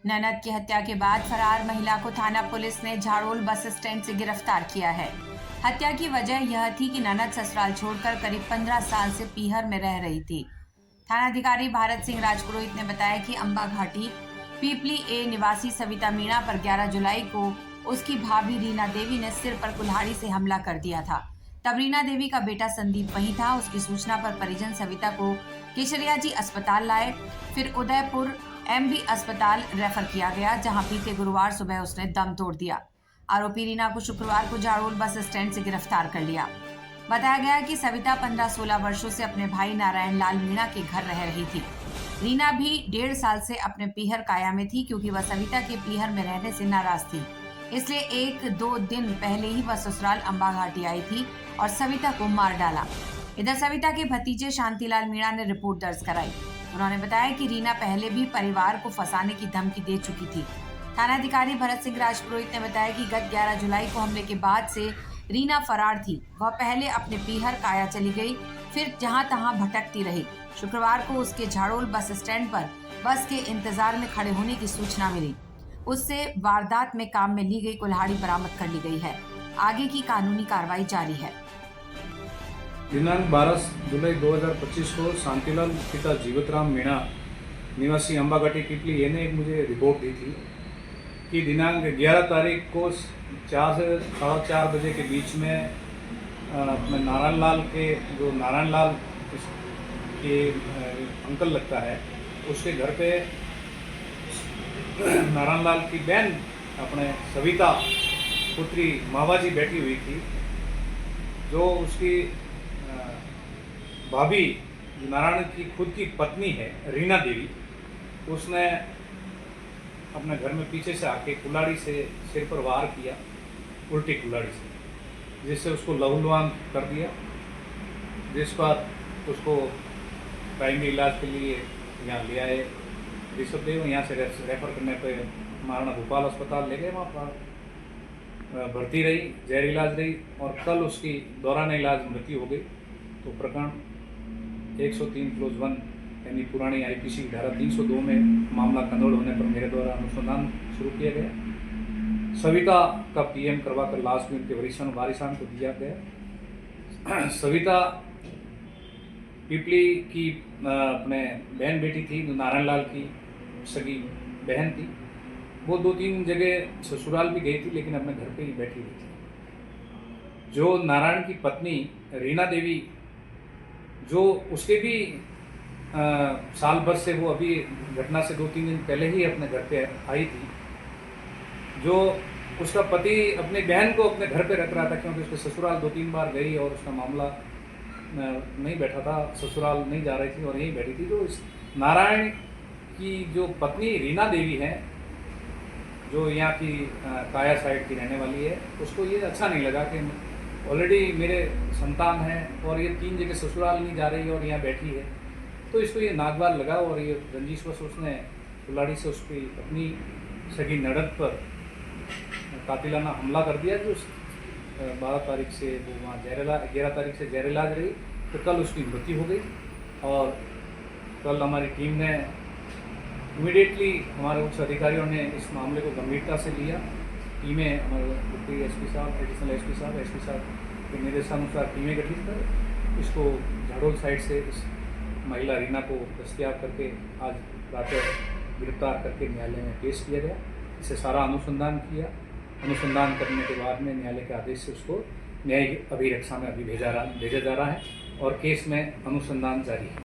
ननद की हत्या के बाद फरार महिला को थाना पुलिस ने झाड़ोल बस स्टैंड से गिरफ्तार किया है। हत्या की वजह यह थी कि ननद ससुराल छोड़कर करीब 15 साल से पीहर में रह रही थी। थानाधिकारी भारत सिंह राजपुरोहित ने बताया कि अंबा घाटी पीपली ए निवासी सविता मीणा पर 11 जुलाई को उसकी भाभी रीना देवी ने सिर पर कुल्हाड़ी से हमला कर दिया था। तब रीना देवी का बेटा संदीप वहीं था। उसकी सूचना पर परिजन सविता को केशरिया जी अस्पताल लाए, फिर उदयपुर एमबी अस्पताल रेफर किया गया, जहां बीते गुरुवार सुबह उसने दम तोड़ दिया। आरोपी रीना को शुक्रवार को झाड़ोल बस स्टैंड से गिरफ्तार कर लिया। बताया गया कि सविता 15-16 वर्षों से अपने भाई नारायण लाल मीणा के घर रह रही थी। रीना भी 1.5 साल से अपने पीहर काया में थी, क्योंकि वह सविता के पीहर में रहने से नाराज थी। इसलिए 1-2 दिन पहले ही वह ससुराल अंबा घाटी आई थी और सविता को मार डाला। इधर सविता के भतीजे शांतिलाल मीणा ने रिपोर्ट दर्ज कराई। उन्होंने बताया कि रीना पहले भी परिवार को फंसाने की धमकी दे चुकी थी। थानाधिकारी भरत सिंह राजपुरोहित ने बताया कि गत 11 जुलाई को हमले के बाद से रीना फरार थी। वह पहले अपने पीहर काया चली गई, फिर जहां तहां भटकती रही। शुक्रवार को उसके झाड़ोल बस स्टैंड पर बस के इंतजार में खड़े होने की सूचना मिली। उससे वारदात में काम में ली गई कुल्हाड़ी बरामद कर ली गई है। आगे की कानूनी कार्रवाई जारी है। दिनांक 12 जुलाई 2025 को शांतिलाल पिता जीवतराम मीणा निवासी अंबाघाटी पीपली ये ने एक मुझे रिपोर्ट दी थी कि दिनांक 11 तारीख को 4 से 4:30 बजे के बीच में अपने नारायण लाल के जो नारायण लाल के अंकल लगता है उसके घर पे नारायण लाल की बहन अपने सविता पुत्री मावाजी बैठी हुई थी। जो उसकी भाभी नारायण की खुद की पत्नी है रीना देवी, उसने अपने घर में पीछे से आके कुल्हाड़ी से सिर पर वार किया, उल्टी कुल्हाड़ी से, जिससे उसको लहूलुहान कर दिया। जिस पर उसको प्राइमरी इलाज के लिए यहाँ ले आए ऋषभदेव। यहाँ से रेफर करने पे महाराणा भोपाल अस्पताल ले गए, वहाँ पर भर्ती रही, जहर इलाज रही और कल उसकी दौरान इलाज मृत्यु हो गई। तो प्रकरण 103/1 यानी पुरानी आईपीसी धारा 302 में मामला कंदोड़ होने पर मेरे द्वारा अनुसंधान शुरू किया गया। सविता का पीएम करवाकर लाश भी उनके वारिसान को दिया गया। सविता पीपली की अपने बहन बेटी थी, जो नारायण लाल की सगी बहन थी। वो 2-3 जगह ससुराल भी गई थी, लेकिन अपने घर पे ही बैठी हुई थी। जो नारायण की पत्नी रीना देवी, जो उसके भी साल भर से वो अभी घटना से 2-3 दिन पहले ही अपने घर पे आई थी। जो उसका पति अपनी बहन को अपने घर पे रख रहा था, क्योंकि उसके ससुराल 2-3 बार गई और उसका मामला नहीं बैठा था, ससुराल नहीं जा रही थी और यहीं बैठी थी। जो इस नारायण की जो पत्नी रीना देवी है, जो यहाँ की काया साइड की रहने वाली है, उसको ये अच्छा नहीं लगा कि ऑलरेडी मेरे संतान है और ये 3 जगह ससुराल नहीं जा रही और यहाँ बैठी है। तो इसको ये नागवार लगा और ये रंजिशवश उसने कुल्हाड़ी से उसकी अपनी सगी नड़द पर कातिलाना हमला कर दिया। जो 12 तारीख से वो वहाँ 11 तारीख से जहर इलाज रही, तो कल उसकी मृत्यु हो गई। और कल हमारी टीम ने इमीडिएटली, हमारे उच्च अधिकारियों ने इस मामले को गंभीरता से लिया। टीमें हमारे डिप्टी एसपी साहब, एडिशनल एसपी साहब के निर्देशानुसार टीमें गठित कर इसको झाड़ोल साइड से इस महिला रीना को दस्तयाब करके आज रात गिरफ्तार करके न्यायालय में पेश किया गया। इसे सारा अनुसंधान किया। अनुसंधान करने के बाद में न्यायालय के आदेश से उसको न्यायिक अभिरक्षा में अभी भेजा जा रहा है और केस में अनुसंधान जारी है।